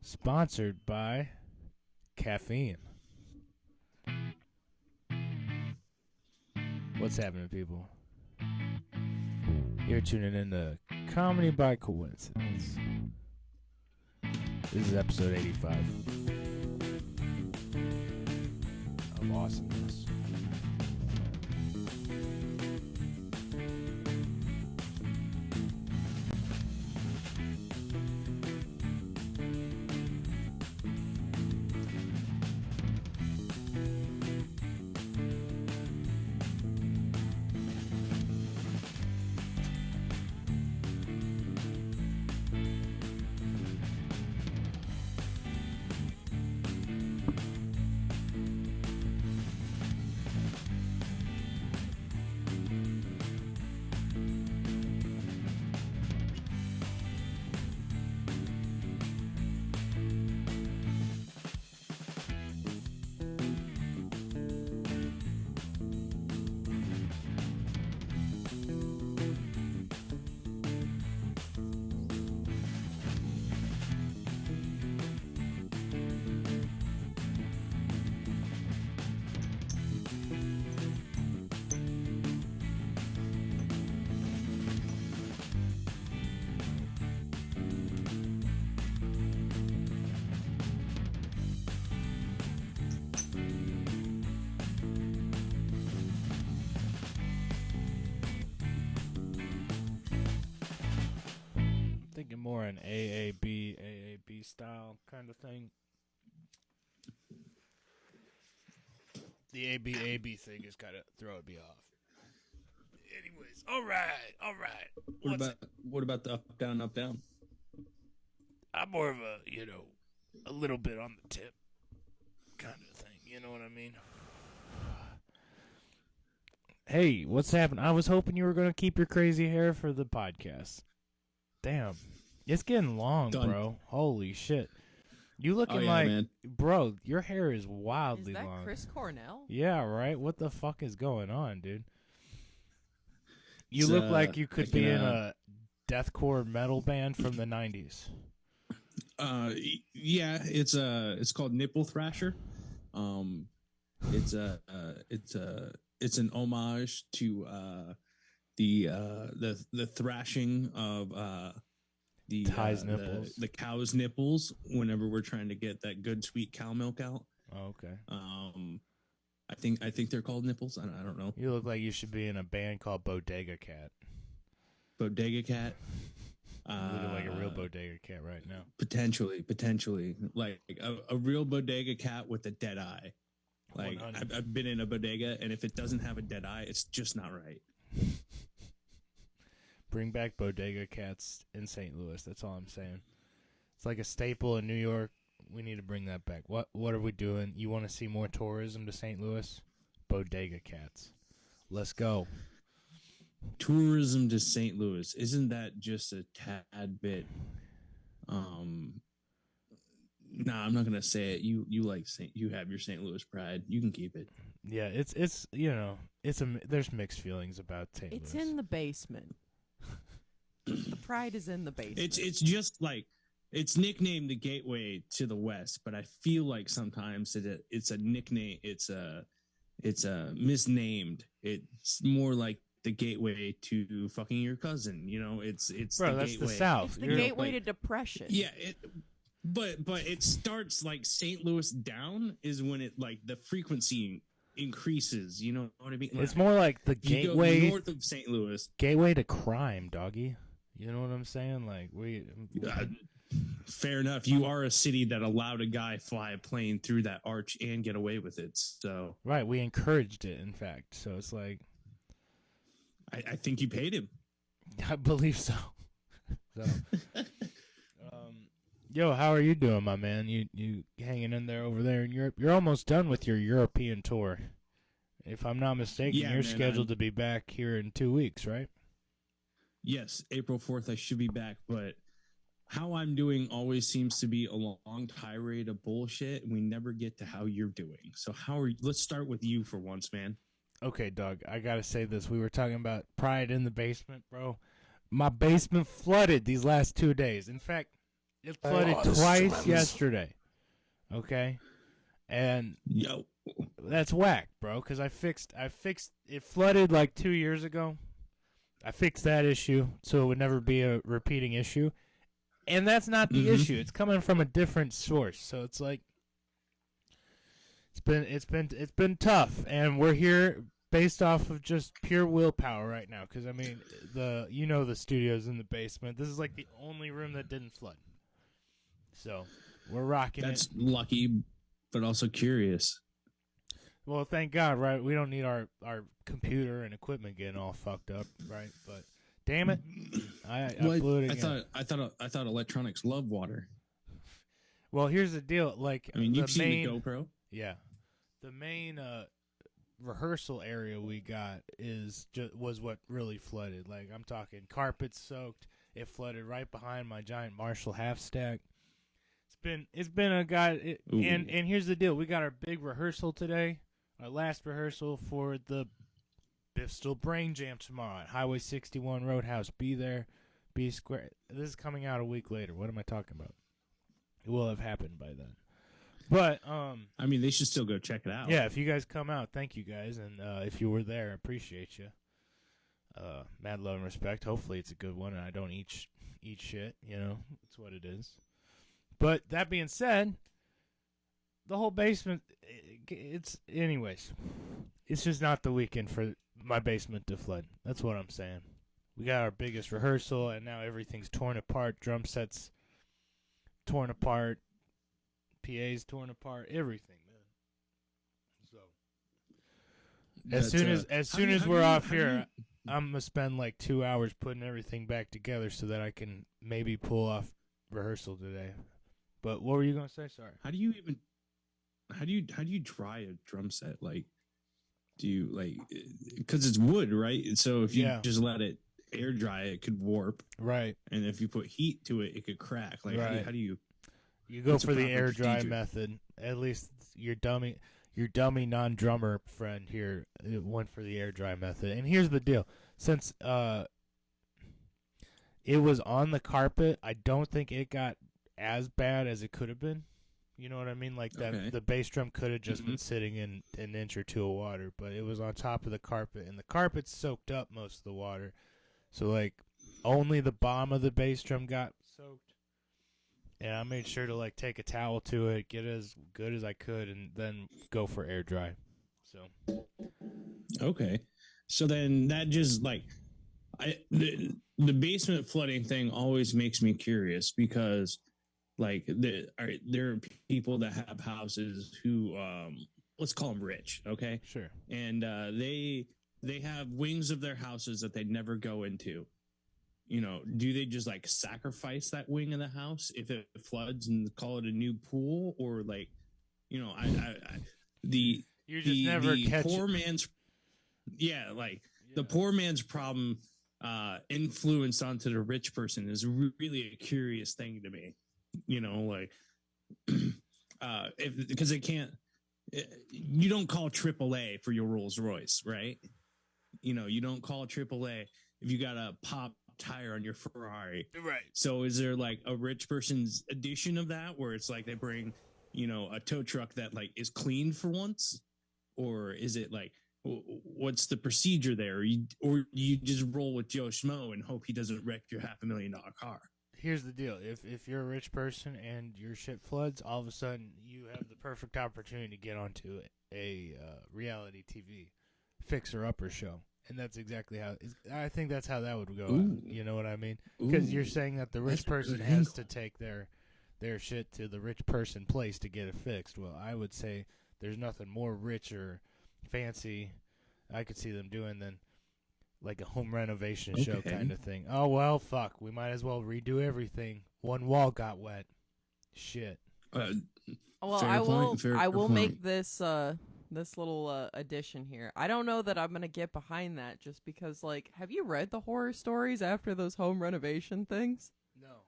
Sponsored by caffeine. What's happening, people? You're tuning in to Comedy by Coincidence. This is episode 85 of Awesomeness. Thinking more an AAB style kind of thing. The ABAB thing has got to throw me off. Anyways, all right. What about the up down? I'm more of a little bit on the tip kind of thing. You know what I mean? Hey, what's happening? I was hoping you were going to keep your crazy hair for the podcast. Damn. It's getting long, Done. Bro. Holy shit. You looking man. Bro, your hair is wildly long. Is that Chris Cornell? Yeah, right? What the fuck is going on, dude? You look like you could be in a deathcore metal band from the 90s. Yeah, it's called Nipple Thrasher. It's an homage to the thrashing of Ty's nipples. the cow's nipples whenever we're trying to get that good sweet cow milk out. Oh, okay. I think they're called nipples. I don't know. You look like you should be in a band called Bodega Cat. Bodega Cat. You look like a real Bodega Cat right now. Potentially, like a real Bodega Cat with a dead eye. Like I've been in a bodega, and if it doesn't have a dead eye, it's just not right. Bring back Bodega Cats in St. Louis. That's all I'm saying. It's like a staple in New York. We need to bring that back. What are we doing? You want to see more tourism to St. Louis? Bodega Cats. Let's go. Tourism to St. Louis. Isn't that just a tad bit? Nah, I'm not gonna say it. You have your St. Louis pride. You can keep it. Yeah, it's there's mixed feelings about St. Louis. It's in the basement. The pride is in the basement. It's just like it's nicknamed the gateway to the West, but I feel like sometimes it's a nickname. It's a misnamed. It's more like the gateway to fucking your cousin. You know, it's Bro, the that's gateway. the South. It's the gateway to depression. Yeah, but it starts like St. Louis down is when it like the frequency increases. You know what I mean? Like, it's more like the gateway you go north of St. Louis. Gateway to crime, doggy. You know what I'm saying? Like fair enough. You are a city that allowed a guy fly a plane through that arch and get away with it. So right, we encouraged it. In fact, so it's like I think you paid him. I believe so. Yo, how are you doing, my man? You hanging in there over there in Europe? You're almost done with your European tour. If I'm not mistaken, you're scheduled to be back here in 2 weeks, right? Yes, April 4th I should be back, but how I'm doing always seems to be a long tirade of bullshit, and we never get to how you're doing. So let's start with you for once, man. Okay, Doug, I gotta say this. We were talking about pride in the basement, bro. My basement flooded these last 2 days. In fact, It flooded twice yesterday. Okay, and Yo. that's whack, bro. Because I fixed. It flooded like 2 years ago. I fixed that issue so it would never be a repeating issue, and that's not the issue. It's coming from a different source, so it's like it's been tough, and we're here based off of just pure willpower right now. Because I mean, the studio's in the basement. This is like the only room that didn't flood, so we're rocking it. That's lucky, but also curious. Well, thank God, right? We don't need our computer and equipment getting all fucked up, right? But damn it, I blew it again. I thought electronics love water. Well, here's the deal. Like, I mean, you've seen the GoPro. Yeah, the main rehearsal area we got was what really flooded. Like, I'm talking carpets soaked. It flooded right behind my giant Marshall half stack. It's been a guy, and here's the deal. We got our big rehearsal today, our last rehearsal for the Biffstall Brain Jam tomorrow at Highway 61 Roadhouse. Be there, be square. This is coming out a week later. What am I talking about? It will have happened by then. But I mean, they should still go check it out. Yeah, if you guys come out, thank you guys, and if you were there, I appreciate you. Mad love and respect. Hopefully, it's a good one, and I don't eat shit. You know, it's what it is. But that being said, the whole basement, it's just not the weekend for my basement to flood. That's what I'm saying. We got our biggest rehearsal, and now everything's torn apart. Drum sets torn apart. PA's torn apart. Everything, man. So as soon as we're off here, I'm gonna spend like 2 hours putting everything back together so that I can maybe pull off rehearsal today. But what were you gonna say? Sorry. How do you dry a drum set? Like, do you like, because it's wood, right? So if you just let it air dry, it could warp. Right. And if you put heat to it, it could crack. Like, right. How do you? You go for the air dry method. At least your dummy non-drummer friend here went for the air dry method. And here's the deal: since it was on the carpet, I don't think it got as bad as it could have been. You know what I mean? Like that, the bass drum could have just been sitting in an inch or two of water, but it was on top of the carpet, and the carpet soaked up most of the water. So like, only the bottom of the bass drum got soaked, and I made sure to like take a towel to it, get it as good as I could, and then go for air dry. So, okay, so then that just like, the basement flooding thing always makes me curious because. Like there are people that have houses who let's call them rich, okay? Sure. And they have wings of their houses that they never go into. You know, do they just like sacrifice that wing of the house if it floods and call it a new pool, or like, you know, the poor man's the poor man's problem influence onto the rich person is really a curious thing to me. You know, like, because it can't, you don't call AAA for your Rolls Royce, right? You know, you don't call AAA if you got a pop tire on your Ferrari. Right. So is there like a rich person's edition of that where it's like they bring, you know, a tow truck that like is clean for once? Or is it like, what's the procedure there? Or you just roll with Joe Schmo and hope he doesn't wreck your $500,000 car? Here's the deal. If you're a rich person and your shit floods, all of a sudden you have the perfect opportunity to get onto a reality TV fixer-upper show. And that's exactly how I think that's how that would go. You know what I mean? Because you're saying that the rich person has to take their shit to the rich person place to get it fixed. Well, I would say there's nothing more rich or fancy I could see them doing than like a home renovation show kind of thing. Oh, well, fuck. We might as well redo everything. One wall got wet. Shit. Well, I will make this this little addition here. I don't know that I'm going to get behind that just because, like, have you read the horror stories after those home renovation things? No.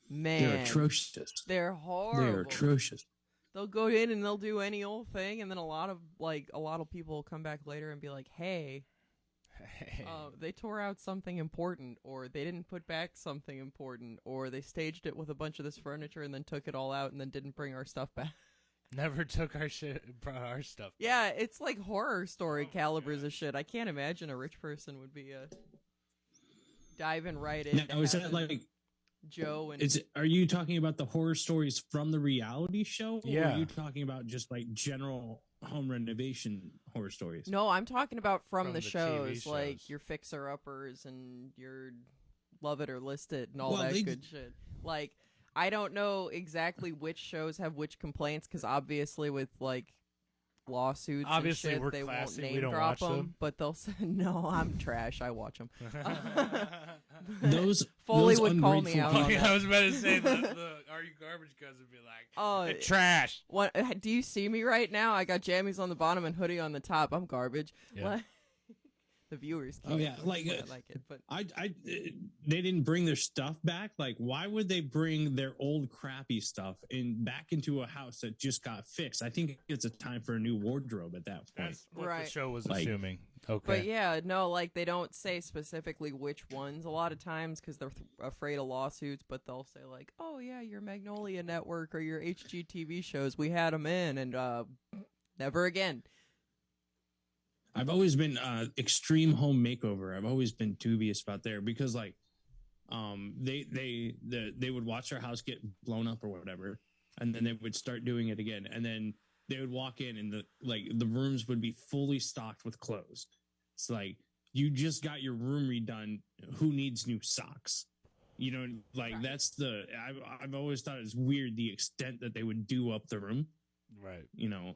Man. They're atrocious. They're horrible. They're atrocious. They'll go in and they'll do any old thing, and then a lot of people will come back later and be like, "Hey, They tore out something important, or they didn't put back something important, or they staged it with a bunch of this furniture and then took it all out and then didn't bring our stuff back. Never took our stuff back. Yeah, it's like horror story calibers of shit. I can't imagine a rich person would be diving right in. Now, is that like Joe and are you talking about the horror stories from the reality show? Yeah. Or are you talking about just like general home renovation horror stories? No, I'm talking about from the TV shows, shows. like your Fixer Uppers and your Love It or List It and all Well, that good shit. Like, I don't know exactly which shows have which complaints, because obviously with like lawsuits Obviously, and we're shit, they classy. won't We name don't drop watch them. but they'll say, no, I'm trash. I watch them. Those Foley those would call me ungrateful out on people- that. I was about to say the Are You Garbage Guys would be like, Oh, trash. what? Do you see me right now? I got jammies on the bottom and hoodie on the top. I'm garbage. Yeah. What? The viewers. Oh, yeah, like, I like it, but they didn't bring their stuff back. Like, why would they bring their old crappy stuff back into a house that just got fixed? I think it's a time for a new wardrobe at that point. That's what the Right. show was Like- assuming. Okay. But yeah, no, like they don't say specifically which ones a lot of times because they're afraid of lawsuits, but they'll say like, oh yeah, your Magnolia Network or your HGTV shows, we had them in and never again. I've always been Extreme Home Makeover. I've always been dubious about there because like they would watch their house get blown up or whatever, and then they would start doing it again, and then they would walk in and the rooms would be fully stocked with clothes. It's like, you just got your room redone. Who needs new socks? You know, like Right. that's I've always thought it's weird the extent that they would do up the room. right. You know,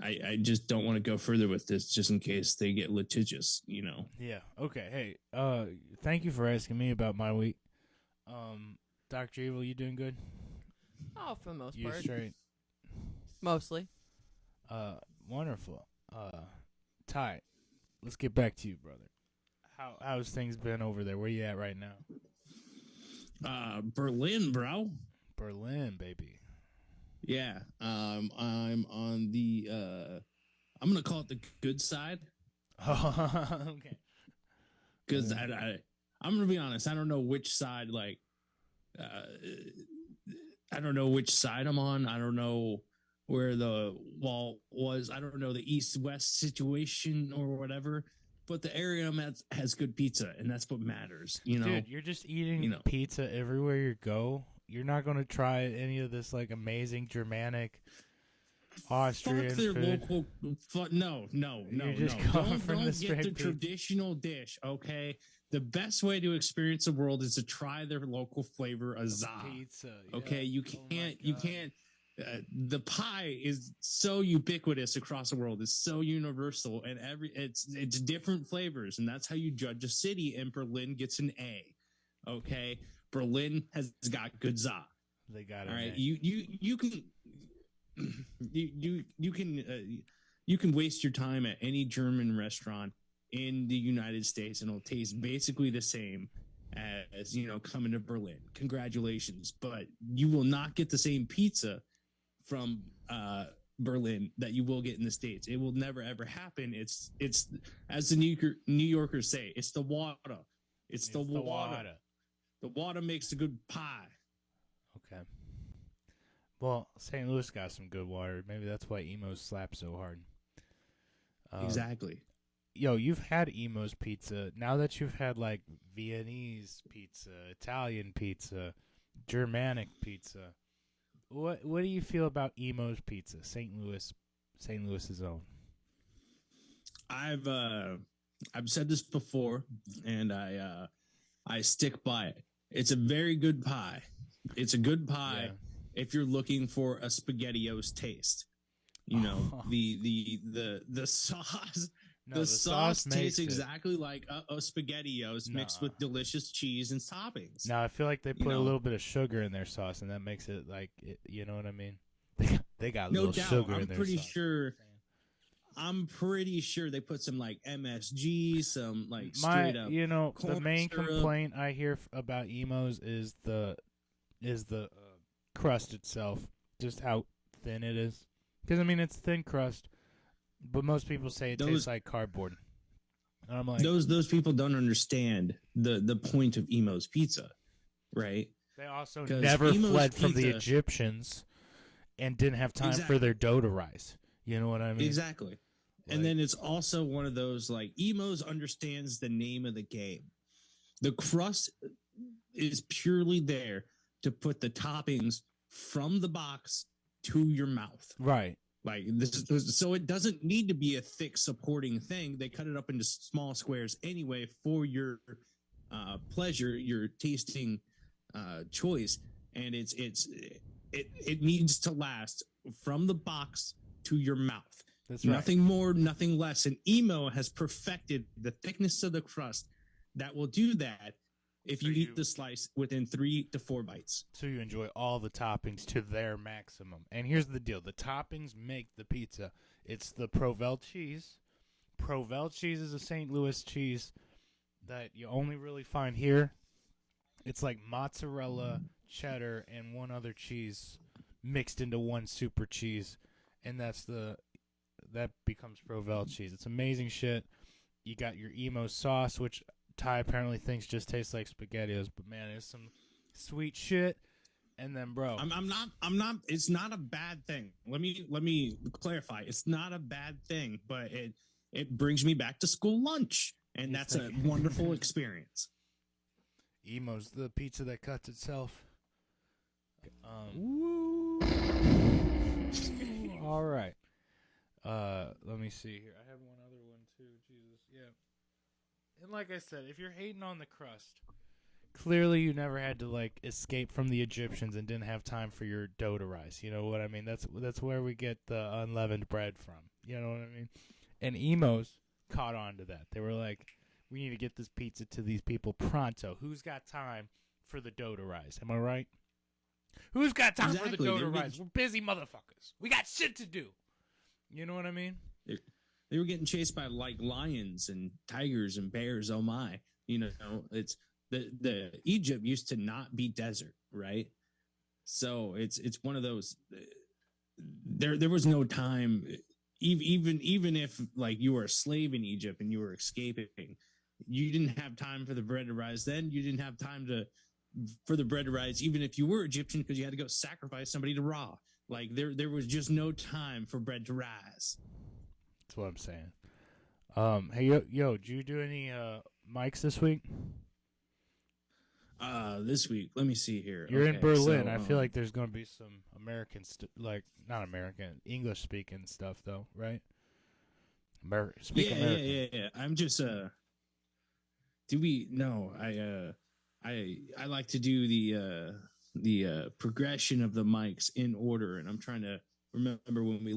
I just don't want to go further with this just in case they get litigious, you know. Yeah. Okay. Hey, thank you for asking me about my week. Dr. Evil, you doing good? Oh, for the most You part, straight? mostly. Wonderful. Ty, let's get back to you, brother. How's things been over there? Where you at right now? Berlin, bro. Berlin, baby. Yeah. I'm on the I'm gonna call it the good side Okay. because I'm gonna be honest. I don't know which side. Like, I don't know which side I'm on. I don't know where the wall was. I don't know the east-west situation or whatever. But the area I'm at has good pizza, and that's what matters. You know, Dude, you're just eating You know. pizza everywhere you go. You're not going to try any of this like amazing Germanic Austrian fuck their food. local. No. You're just no. going Don't, from don't the get straight the pizza. traditional dish. Okay, the best way to experience the world is to try their local flavor, a Pizza. Okay, yeah. you Oh my can't. You God. can't. The pie is so ubiquitous across the world. It's so universal, and it's different flavors, and that's how you judge a city. And Berlin gets an A. Okay, Berlin has got good za. They got it. All right, man. you can you can waste your time at any German restaurant in the United States, and it'll taste basically the same as coming to Berlin. Congratulations, but you will not get the same pizza from Berlin that you will get in the States. It will never ever happen. It's as the New Yorkers say, it's the water. It's the water. The water makes a good pie. Okay. Well, St. Louis got some good water. Maybe that's why Imos slap so hard. Exactly. Yo, you've had Imos pizza. Now that you've had like Viennese pizza, Italian pizza, Germanic pizza, what do you feel about Imos pizza? St. Louis's own. I've said this before, and I stick by it. It's a very good pie. It's a good pie if you're looking for a SpaghettiOs taste. You know, the sauce. No, the sauce makes tastes it. exactly like a SpaghettiOs mixed with delicious cheese and toppings. No, I feel like they put a know? little bit of sugar in their sauce, and that makes it like, you know what I mean? They got a No little doubt. sugar I'm in their pretty sauce. sure. I'm pretty sure they put some like MSG, some like straight up. The corn main syrup. complaint I hear about Imos is the crust itself, just how thin it is. Because I mean, it's thin crust, but most people say it tastes like cardboard. And I'm like, those people don't understand the point of Imos Pizza, right? They also never fled from the Egyptians and didn't have time for their dough to rise. You know what I mean? Exactly. Like, and then it's also one of those, like, Imos understands the name of the game. The crust is purely there to put the toppings from the box to your mouth. Right. Like so it doesn't need to be a thick supporting thing. They cut it up into small squares anyway for your pleasure, your tasting choice, and it needs to last from the box to your mouth. That's right. Nothing more, nothing less. And Imo has perfected the thickness of the crust that will do that if you eat the slice within 3 to 4 bites. So you enjoy all the toppings to their maximum. And here's the deal. The toppings make the pizza. It's the Provel cheese. Provel cheese is a St. Louis cheese that you only really find here. It's like mozzarella, cheddar, and one other cheese mixed into one super cheese. And that becomes Provel cheese. It's amazing shit. You got your Imo sauce, which Ty apparently thinks just tastes like SpaghettiOs, but man, it's some sweet shit. And then, bro, I'm not. It's not a bad thing. Let me clarify. It's not a bad thing, but it brings me back to school lunch, and that's a wonderful experience. Imo's the pizza that cuts itself. All right. Let me see here. I have one other one too. Jesus, yeah. And like I said, if you're hating on the crust, clearly you never had to like escape from the Egyptians and didn't have time for your dough to rise. You know what I mean? That's where we get the unleavened bread from. You know what I mean? And Imos caught on to that. They were like, we need to get this pizza to these people pronto. Who's got time for the dough to rise? Am I right? Who's got time for the dough to rise? We're busy motherfuckers. We got shit to do. You know what I mean? They were getting chased by like lions and tigers and bears. Oh my! You know, it's the Egypt used to not be desert, right? So it's one of those. There was no time, even if like you were a slave in Egypt and you were escaping, you didn't have time for the bread to rise. Then you didn't have time for the bread to rise, even if you were Egyptian, because you had to go sacrifice somebody to Ra. Like there was just no time for bread to rise. That's what I'm saying. Hey, yo, did you do any mics this week? This week, let me see here. You're in Berlin. I feel like there's going to be some American, not American, English speaking stuff though, right? American. Yeah. I'm just do we? No, I like to do the progression of the mics in order, and I'm trying to remember when we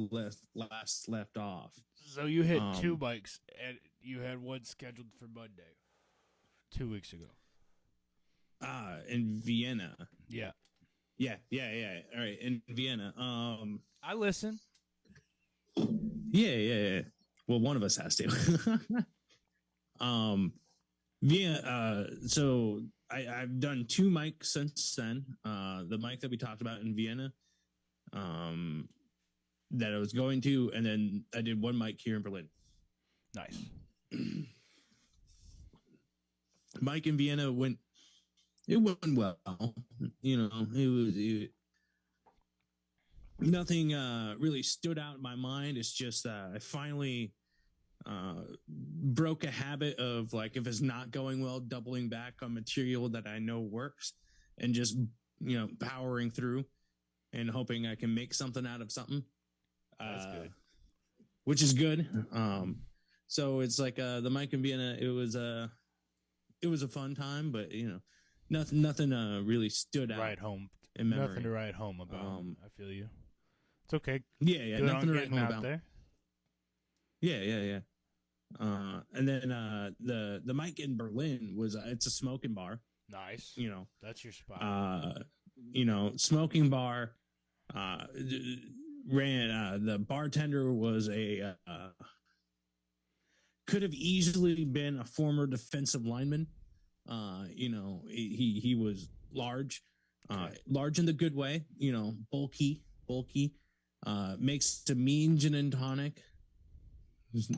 last left off. So you hit 2 mics, and you had one scheduled for Monday, 2 weeks ago. In Vienna. Yeah. All right, in Vienna. I listen. Yeah. Well, one of us has to. Vienna. So I've done 2 mics since then. The mic that we talked about in Vienna, that I was going to, and then I did 1 mic here in Berlin. Nice. Mike in Vienna went well. You know, it nothing really stood out in my mind. It's just I finally broke a habit of, like, if it's not going well, doubling back on material that I know works and just, you know, powering through and hoping I can make something out of something. That's good. Which is good. So it's like the mic in Vienna, it was a fun time, but you know, nothing really stood out. Right home. In memory. Nothing to write home about. I feel you. It's okay. Yeah. Good nothing to write home out about. There. Yeah. And then the mic in Berlin was it's a smoking bar. Nice. You know, that's your spot. You know, smoking bar. Ran the bartender was could have easily been a former defensive lineman. You know, he was large, large in the good way. You know, bulky. Makes a mean gin and tonic.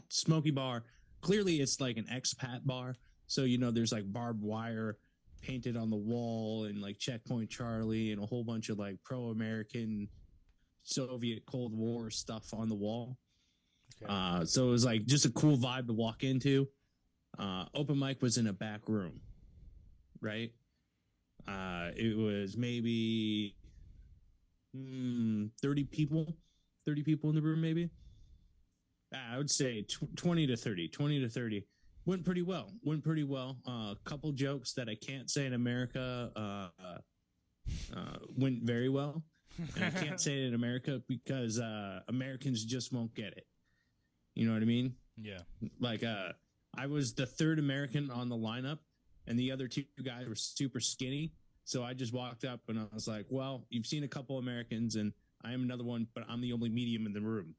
Smoky bar, clearly it's like an expat bar. So, there's like barbed wire painted on the wall and like Checkpoint Charlie and a whole bunch of like pro-American Soviet Cold War stuff on the wall. Okay. So it was like just a cool vibe to walk into. Open mic was in a back room, right? It was maybe 30 people in the room, maybe. I would say 20 to 30. Went pretty well. A couple jokes that I can't say in America went very well. And I can't say it in America because Americans just won't get it. You know what I mean? Yeah. Like, I was the third American on the lineup, and the other two guys were super skinny. So I just walked up and I was like, well, you've seen a couple Americans, and I am another one, but I'm the only medium in the room.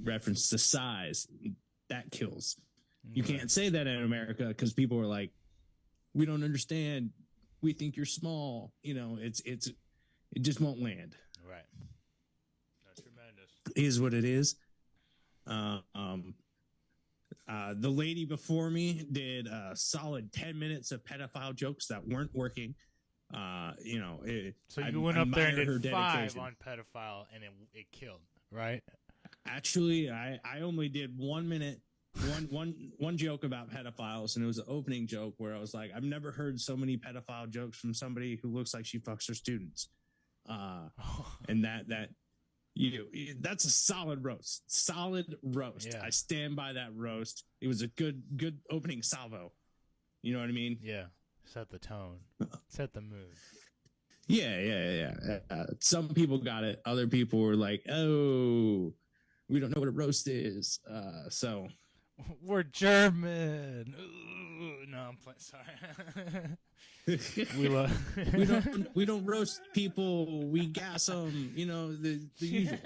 Reference to size. That kills. You can't say that in America because people are like, we don't understand. We think you're small. It just won't land. Right. That's tremendous. It is what it is. The lady before me did a solid 10 minutes of pedophile jokes that weren't working. So you went up there and did 5 on pedophile, and it killed, right? Actually, I only did 1 minute, one joke about pedophiles, and it was an opening joke where I was like, I've never heard so many pedophile jokes from somebody who looks like she fucks her students. And that's a solid roast. Yeah. I stand by that roast. It was a good opening salvo. You know what I mean? Yeah. Set the tone. Set the mood. Yeah. Some people got it. Other people were like, oh, we don't know what a roast is. So we're German. Ooh, no, I'm playing. Sorry. we don't roast people. We gas them. The usual.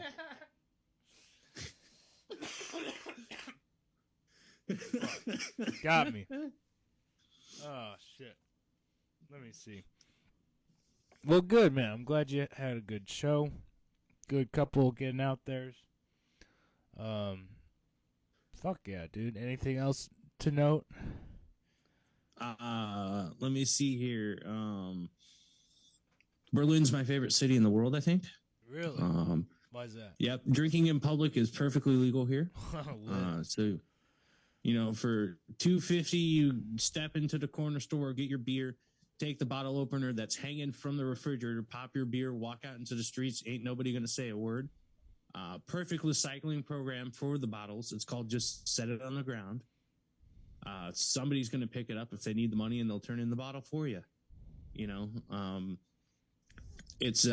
Got me. Oh shit. Let me see. Well, good, man. I'm glad you had a good show. Good couple getting out there. Fuck yeah, dude. Anything else to note? Let me see here. Berlin's my favorite city in the world, I think. Really? Why is that? Yep. Drinking in public is perfectly legal here. So, for $2.50, you step into the corner store, get your beer, take the bottle opener that's hanging from the refrigerator, pop your beer, walk out into the streets. Ain't nobody going to say a word. Perfect recycling program for the bottles. It's called just set it on the ground. Somebody's going to pick it up if they need the money, and they'll turn in the bottle for you. It's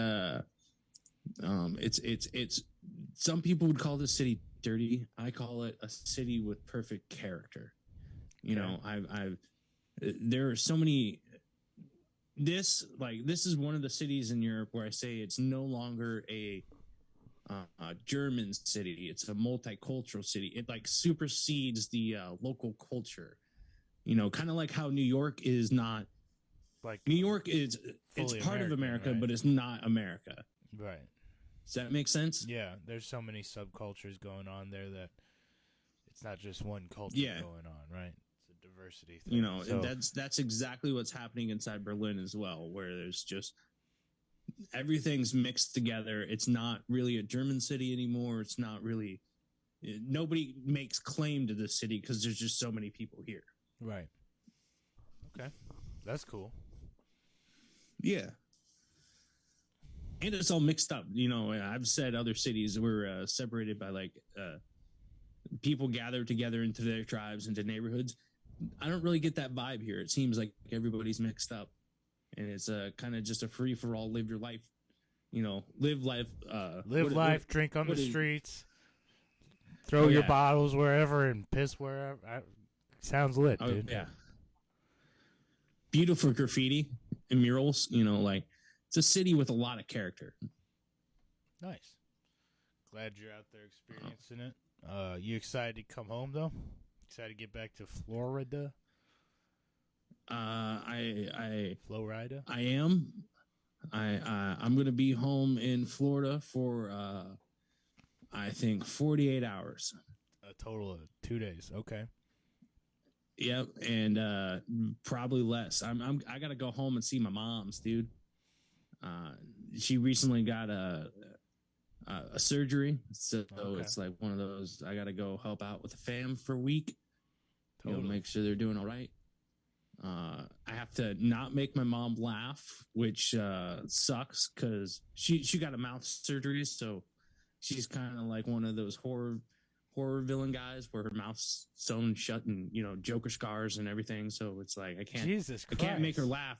some people would call this city dirty. I call it a city with perfect character. There are so many. This is one of the cities in Europe where I say it's no longer a German city. It's a multicultural city. It supersedes the local culture. Kind of like how New York is not. New York it's part of America, right? But it's not America. Right. Does that make sense? Yeah. There's so many subcultures going on there that it's not just one culture going on, right? It's a diversity thing. And that's exactly what's happening inside Berlin as well, where there's just everything's mixed together. It's not really a German city anymore. It's not really. Nobody makes claim to the city because there's just so many people here. Right. Okay. That's cool. Yeah. And it's all mixed up. I've said other cities were separated by people gather together into their tribes, into neighborhoods. I don't really get that vibe here. It seems like everybody's mixed up, and it's kind of just a free for all. Live your life, live life. Drink on the streets, throw your bottles wherever, and piss wherever. Sounds lit, dude. Yeah. Beautiful graffiti and murals. It's a city with a lot of character. Nice. Glad you're out there experiencing it. You excited to come home though? Excited to get back to Florida? Florida? I am. I'm going to be home in Florida for I think 48 hours. A total of 2 days. Okay. Yep, and probably less. I gotta go home and see my mom's, dude. She recently got a surgery, so it's like one of those. I gotta go help out with the fam for a week. Totally. Make sure they're doing all right. I have to not make my mom laugh, which sucks because she got a mouth surgery, so she's kind of like one of those horror villain guys where her mouth's sewn shut and Joker scars and everything. So it's like I can't make her laugh.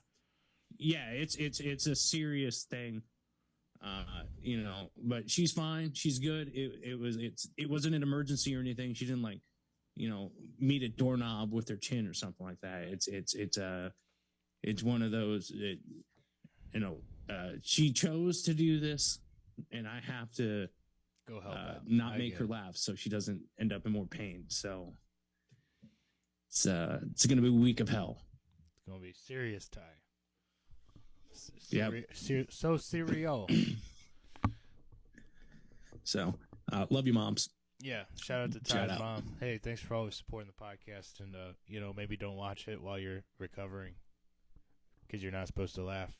Yeah, it's a serious thing. But she's fine. She's good. It wasn't an emergency or anything. She didn't meet a doorknob with her chin or something like that. It's one of those. She chose to do this, and I have to go help not make her laugh so she doesn't end up in more pain. So it's gonna be a week of hell. It's gonna be serious time. Yeah, so serial. So love you, moms. Yeah, shout out to Ty's mom. Hey, thanks for always supporting the podcast, and maybe don't watch it while you're recovering because you're not supposed to laugh.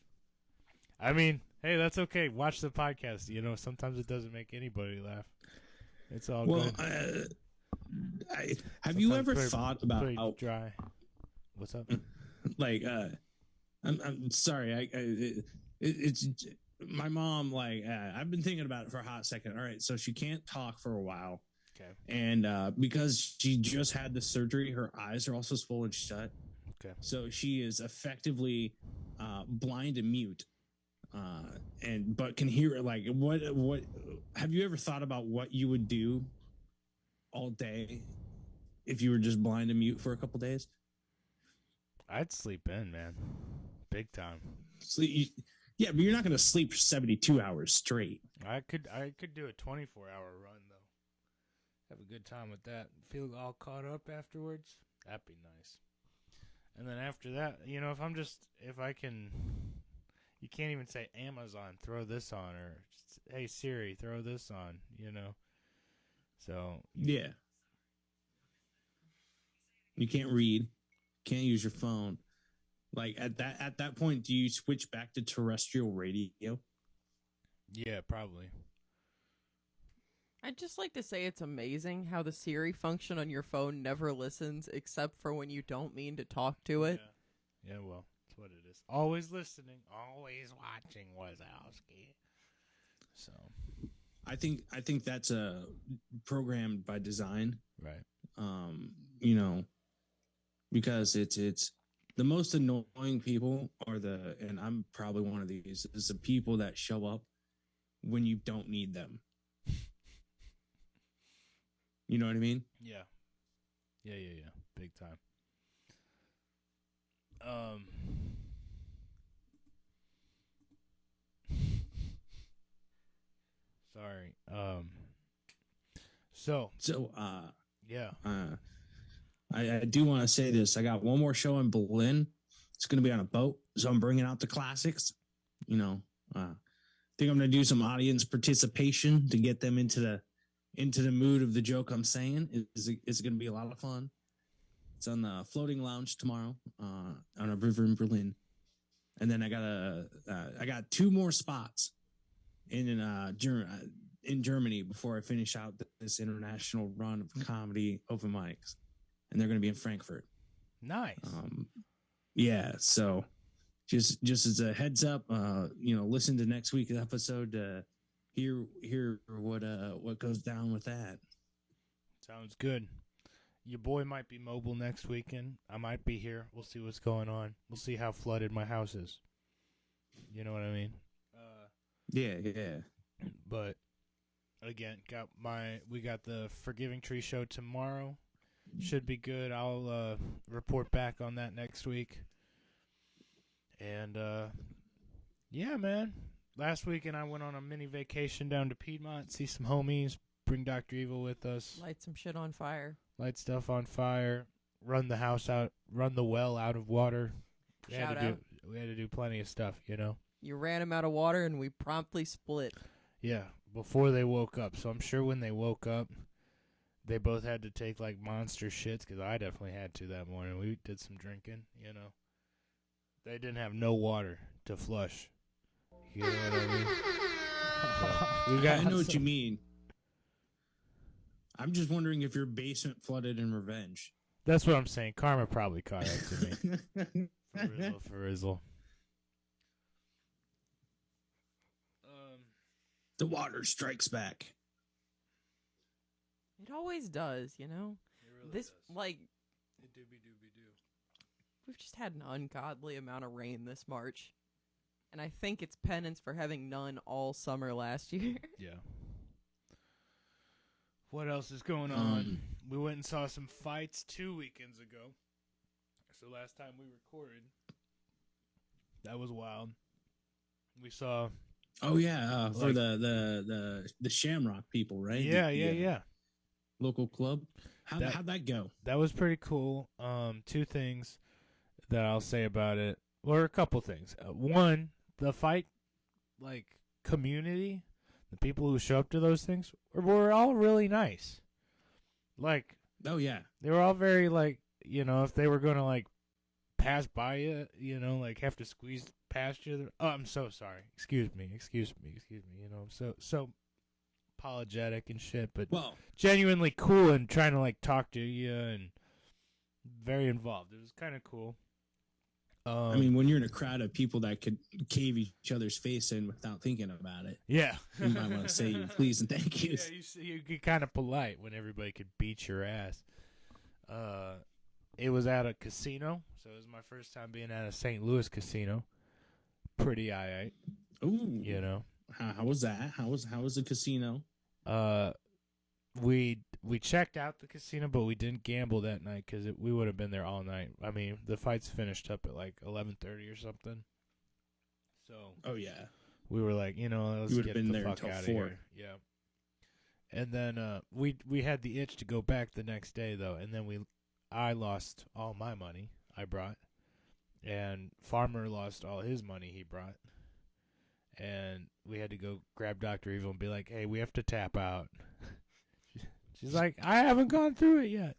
I mean, hey, that's okay. Watch the podcast. Sometimes it doesn't make anybody laugh. It's all good. Have you ever thought about how dry? What's up? Like, I'm sorry. It's my mom. Like, I've been thinking about it for a hot second. All right, so she can't talk for a while. Okay. And because she just had the surgery, her eyes are also swollen shut. Okay. So she is effectively blind and mute. But can hear it. Like, what have you ever thought about what you would do all day if you were just blind and mute for a couple days? I'd sleep in, man, big time. Sleep, yeah, but you're not going to sleep for 72 hours straight. I could do a 24-hour run though. Have a good time with that. Feel all caught up afterwards. That'd be nice. And then after that, if I can. You can't even say, Amazon, throw this on, or, hey, Siri, throw this on, So. Yeah. You can't read. Can't use your phone. Like, at that point, do you switch back to terrestrial radio? Yeah, probably. I'd just like to say it's amazing how the Siri function on your phone never listens except for when you don't mean to talk to it. Yeah, well. What it is. Always listening, always watching Wazowski. So I think that's programmed by design. Right. Because it's the most annoying people and I'm probably one of these, is the people that show up when you don't need them. You know what I mean? Yeah. Yeah. Big time. Sorry. Yeah. I do want to say this. I got one more show in Berlin. It's going to be on a boat, so I'm bringing out the classics. Think I'm going to do some audience participation to get them into the mood of the joke I'm saying. It's going to be a lot of fun. It's on the floating lounge tomorrow on a river in Berlin, and then I got 2 more spots in Germany before I finish out this international run of comedy open mics, and they're going to be in Frankfurt. Nice. Yeah. So just as a heads up, listen to next week's episode to hear what goes down with that. Sounds good. Your boy might be mobile next weekend. I might be here. We'll see what's going on. We'll see how flooded my house is. You know what I mean? Yeah. But again, we got the Forgiving Tree show tomorrow. Should be good. I'll report back on that next week. And yeah, man. Last weekend I went on a mini vacation down to Piedmont, see some homies, bring Dr. Evil with us. Light some shit on fire. Light stuff on fire, run the house out, run the well out of water. We had to do plenty of stuff, You ran him out of water and we promptly split. Yeah, before they woke up. So I'm sure when they woke up, They both had to take like monster shits because I definitely had to that morning. We did some drinking, you know. They didn't have no water to flush. You know what I mean? I know what you mean. I'm just wondering if your basement flooded in revenge. That's what I'm saying. Karma probably caught up to me. For Rizzle. The water strikes back. It always does, you know? It really this, does. like... It dooby-dooby-doo. We've just had an ungodly amount of rain this March. And I think it's penance for having none all summer last year. Yeah. What else is going on? We went and saw some fights 2 weekends ago. So last time we recorded, that was wild. We saw... Oh, yeah, for the Shamrock people, right? Yeah. Local club. How'd that go? That was pretty cool. Two things that I'll say about it. Or a couple things. One, the fight, like, community, the people who show up to those things, were all really nice. Like, oh, yeah. They were all very, like, you know, if they were going to, like, pass by you, you know, like, have to squeeze past you. Oh, I'm so sorry. Excuse me. You know, so apologetic and shit, but genuinely cool and trying to, like, talk to you and very involved. It was kind of cool. I mean, when you're in a crowd of people that could cave each other's face in without thinking about it, yeah, you might want to say your please and thank yous. Yeah, you get kind of polite when everybody could beat your ass. It was at a casino, so it was my first time being at a St. Louis casino. Pretty aight. Ooh, you know. How was that? How was the casino? We checked out the casino, but we didn't gamble that night because we would have been there all night. I mean, the fights finished up at like 11:30 or something. So, oh yeah, we were like, you know, let's get the fuck out of here. Yeah. And then we had the itch to go back the next day though, and then I lost all my money I brought, and Farmer lost all his money he brought, and we had to go grab Dr. Evil and be like, hey, we have to tap out. She's like, I haven't gone through it yet.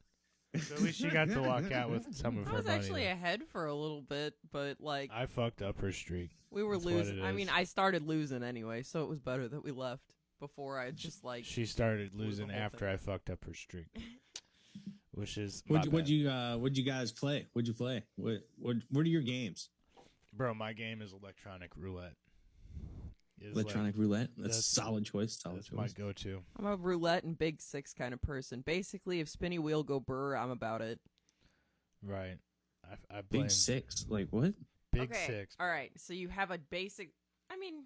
So at least she got to walk out with some of her money. I was actually ahead for a little bit, but like... I fucked up her streak. We were losing. I mean, I started losing anyway, so it was better that we left before I just like... She started losing after I fucked up her streak. Which is... What'd you guys play? What'd you play? What are your games? Bro, my game is electronic roulette. Electronic roulette? That's a solid choice. That's my go-to. I'm a roulette and big six kind of person. Basically, if spinny wheel go burr, I'm about it. Right. I blame... Big six? Like what? Big six. All right. So you have a basic... I mean,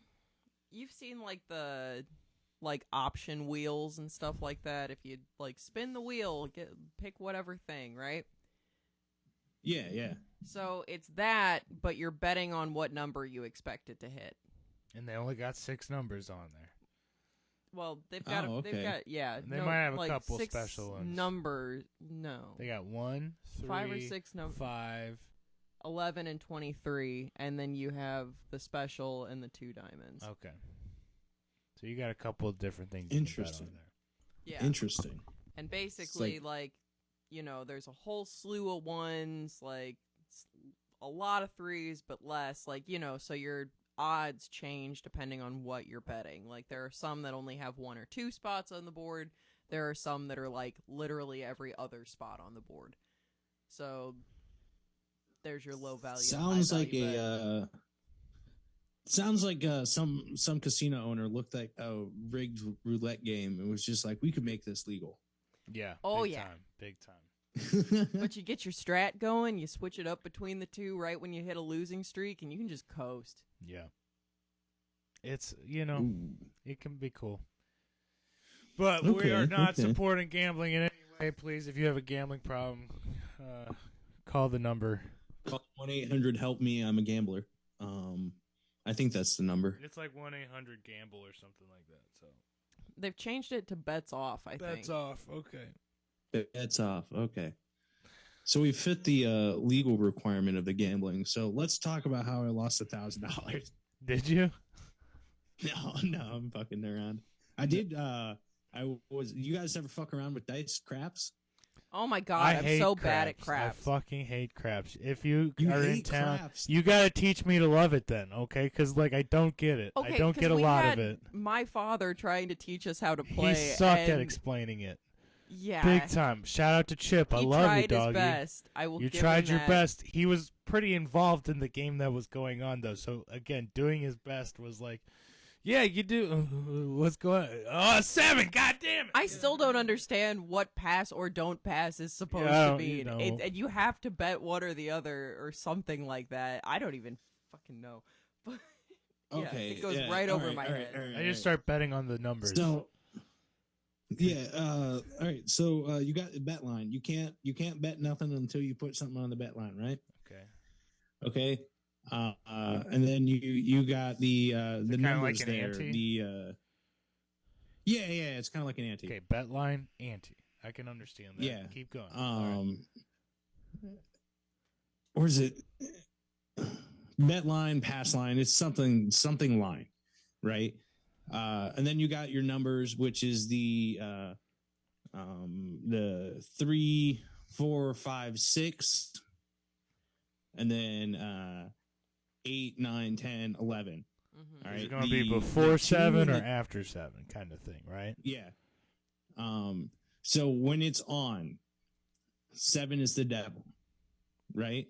you've seen like the option wheels and stuff like that. If you like spin the wheel, pick whatever thing, right? Yeah. So it's that, but you're betting on what number you expect it to hit. And they only got 6 numbers on there. Well, they've got, yeah. And they might have a couple special ones. Numbers, no. They got 1, 3, 5 or 6 numbers. 5, 11 and 23, and then you have the special and the 2 diamonds. Okay. So you got a couple of different things. Interesting. You can bet on there. Yeah. Interesting. And basically, like, you know, there's a whole slew of ones, like a lot of 3s, but less. Like, you know, so your odds change depending on what you're betting. Like, there are some that only have 1 or 2 spots on the board. There are some that are like literally every other spot on the board. So there's your low value. Sounds like some casino owner looked at a rigged roulette game and was just like, we could make this legal. Yeah. Oh, big yeah. Time, big time. But you get your strat going, you switch it up between the 2 right when you hit a losing streak, and you can just coast. Yeah. It's, you know, it can be cool. But we are not supporting gambling in any way. Please, if you have a gambling problem, call the number. Call 1-800-HELP-ME. I'm a gambler. I think that's the number. It's like 1-800-GAMBLE or something like that. So they've changed it to bets off, I think. Bets off, okay. Bets off, okay. So we fit the legal requirement of the gambling. So let's talk about how I lost $1,000. Did you? No, I'm fucking around. I did You guys ever fuck around with dice craps? Oh my god, I'm so bad at craps. I fucking hate craps. If you are in town, craps. you gotta teach me to love it then, okay? Because I don't get it. Okay, I don't get a lot of it. My father trying to teach us how to play. He sucked at explaining it. Yeah, big time. Shout out to Chip. I love you, doggy. He tried his best. I will. You give tried him your that. best. He was pretty involved in the game that was going on, though. So again, doing his best was like, yeah, you do. What's going on? Oh, 7. God damn it. I still don't understand what pass or don't pass is supposed to mean. And you have to bet one or the other or something like that. I don't even fucking know. But okay. It goes right over my head. I just start betting on the numbers. So, all right. So you got the bet line. You can't bet nothing until you put something on the bet line, right? Okay. And then you got the numbers like an there. ante? It's kind of like an ante. Okay, bet line, ante. I can understand that. Yeah. Keep going. Or is it bet line, pass line? It's something line, right? And then you got your numbers, which is the 3, 4, 5, 6, and then 8, 9, 10, 11. Mm-hmm. All right. Is it going to be before 7 or after 7 kind of thing, right? Yeah. So when it's on, 7 is the devil, right?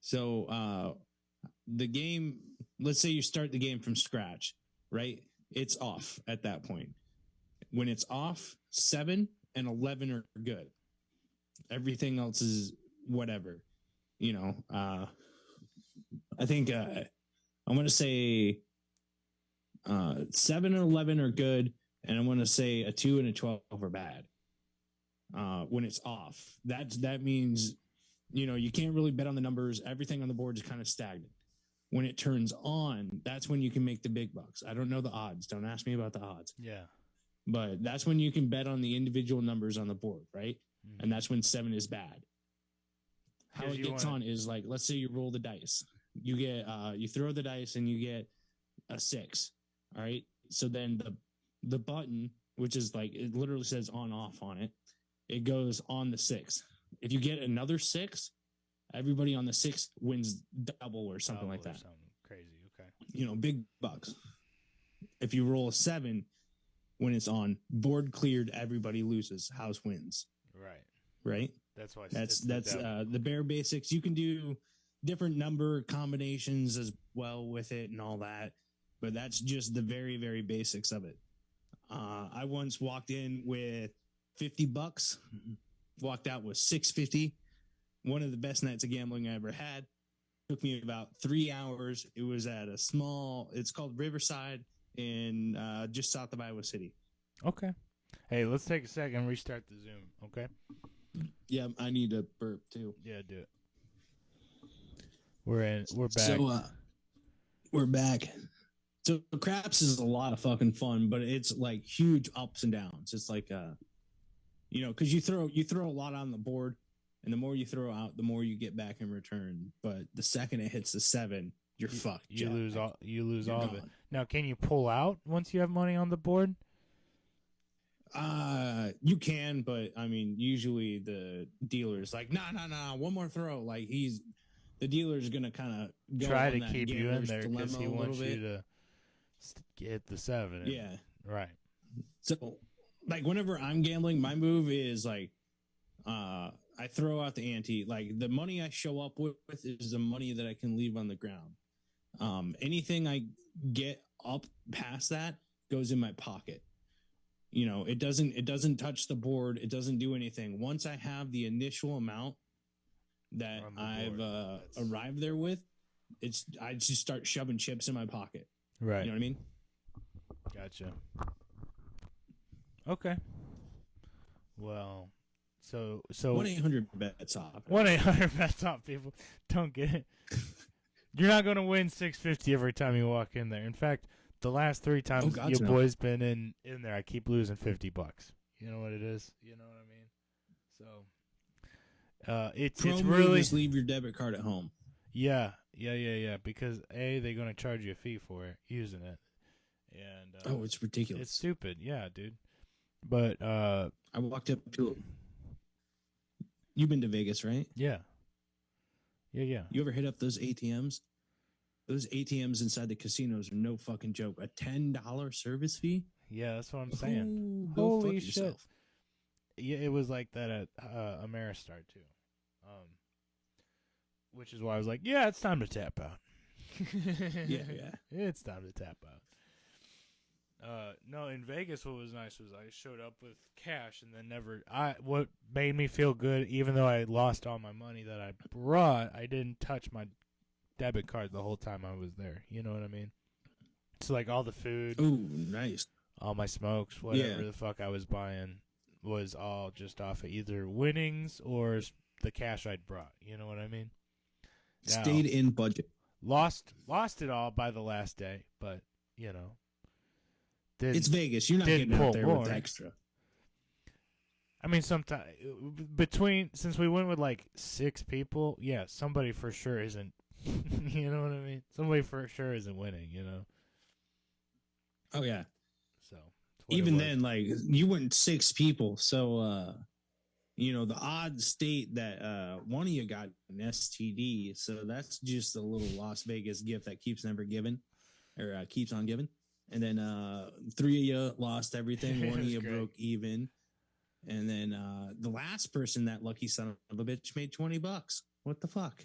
So the game, let's say you start the game from scratch, right? It's off at that point. When it's off, 7 and 11 are good. Everything else is whatever, I think I'm going to say 7 and 11 are good, and I'm going to say a 2 and a 12 are bad. When it's off, that means you can't really bet on the numbers. Everything on the board is kind of stagnant. When it turns on, that's when you can make the big bucks. I don't know the odds. Don't ask me about the odds. Yeah. But that's when you can bet on the individual numbers on the board, right? Mm-hmm. And that's when 7 is bad. How it gets on is like, let's say you roll the dice. You get you throw the dice and you get a 6. All right. So then the button, which is like, it literally says on off on it, it goes on the 6. If you get another 6, everybody on the 6 wins double or something like that. Something crazy. Okay. Big bucks. If you roll a 7 when it's on, board cleared, everybody loses, house wins. Right. That's why that's the bare basics. You can do different number combinations as well with it and all that, but that's just the very, very basics of it. I once walked in with $50, walked out with $650. One of the best nights of gambling I ever had. Took me about 3 hours. It was at it's called Riverside in just south of Iowa City. Okay. Hey, let's take a second and restart the Zoom, okay? Yeah, I need to burp too. Yeah, do it. We're back. So we're back. So craps is a lot of fucking fun, but it's like huge ups and downs. It's like because you throw a lot on the board, and the more you throw out, the more you get back in return. But the second it hits the 7, you're fucked. You lose all of it. Now, can you pull out once you have money on the board? You can, but I mean, usually the dealer's like, nah, one more throw. Like the dealer's gonna kind of try to keep you in there because he wants you to get the 7. Yeah, right. So, like, whenever I'm gambling, my move is like, I throw out the ante. Like, the money I show up with is the money that I can leave on the ground. Anything I get up past that goes in my pocket. It doesn't touch the board. It doesn't do anything. Once I have the initial amount that I've arrived there with, I just start shoving chips in my pocket. Right. You know what I mean? Gotcha. Okay. Well, so 1-800-BETS-OFF. 1-800-BETS-OFF, people. Don't get it. You're not going to win $650 every time you walk in there. In fact, the last 3 times your boy's been in there, I keep losing $50. You know what it is? You know what I mean? So it's really just leave your debit card at home. Yeah. Because they're going to charge you a fee for it, using it. And it's ridiculous. It's stupid. Yeah, dude. But I walked up to. You've been to Vegas, right? Yeah. You ever hit up those ATMs? Those ATMs inside the casinos are no fucking joke. A $10 service fee? Yeah, that's what I'm saying. Go Holy fuck shit. yourself. Yeah, it was like that at Ameristar too. Which is why I was like, yeah, it's time to tap out. Yeah. It's time to tap out. No, in Vegas, what was nice was I showed up with cash and then what made me feel good, even though I lost all my money that I brought, I didn't touch my debit card the whole time I was there. You know what I mean? So like all the food. Ooh, nice. All my smokes, whatever the fuck I was buying was all just off of either winnings or the cash I'd brought. You know what I mean? Now, stayed in budget. Lost it all by the last day, but you know. It's Vegas. You're not getting out there with extra. I mean, sometimes since we went with like 6 people, yeah, somebody for sure isn't. You know what I mean? Somebody for sure isn't winning. You know. Oh yeah. So even then, like you went 6 people, so the odds state that one of you got an STD, so that's just a little Las Vegas gift that keeps never giving, or keeps on giving. And then 3 of you lost everything. One of you broke even. And then the last person, that lucky son of a bitch, made $20. What the fuck?